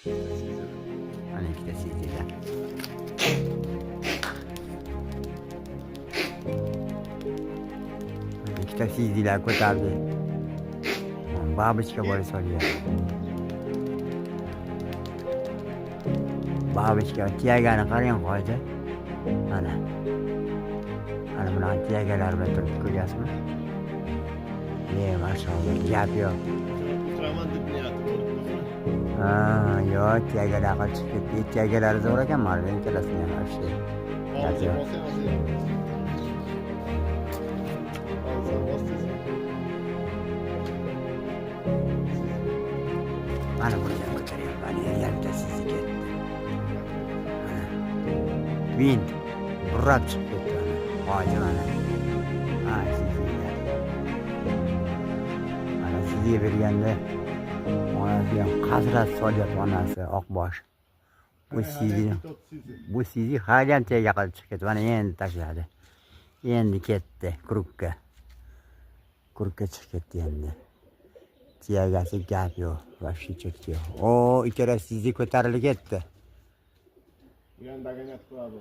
Mana ikkita sizdilar. Ikkita sizdilar ko'tardi. Babichka bola solyapti. Babichka tiyagani qarang qo'ydi. Mana. Ana bunaqa tiyagalar bilan turibdi, ko'ryapsizmi? Mashallah, gap yo'q. Yo'q, tiyagalar chiqib ketdi. Tiyagalari zo'r ekan, mana ikkalasini ham ashti. Gap yo'q. Mana buradan ko'taryapman, yarmta sizni ketdi. Mana. Wind burrab chiqib ketdi mana. Hozir mana. Mana sizga berganda onasi ham qasrat solyapti, onasi oqbosh. Bu sizni hali ham tega qilib chiqib ketdi. Mana endi tashladi. Endi ketdi krukka. Krukka chiqib ketdi endi. Tiyagasi gap yo'q, vashti chek yo'q. O, ikkala sizni ko'tarilib ketdi. Bu ham daganat qiladi.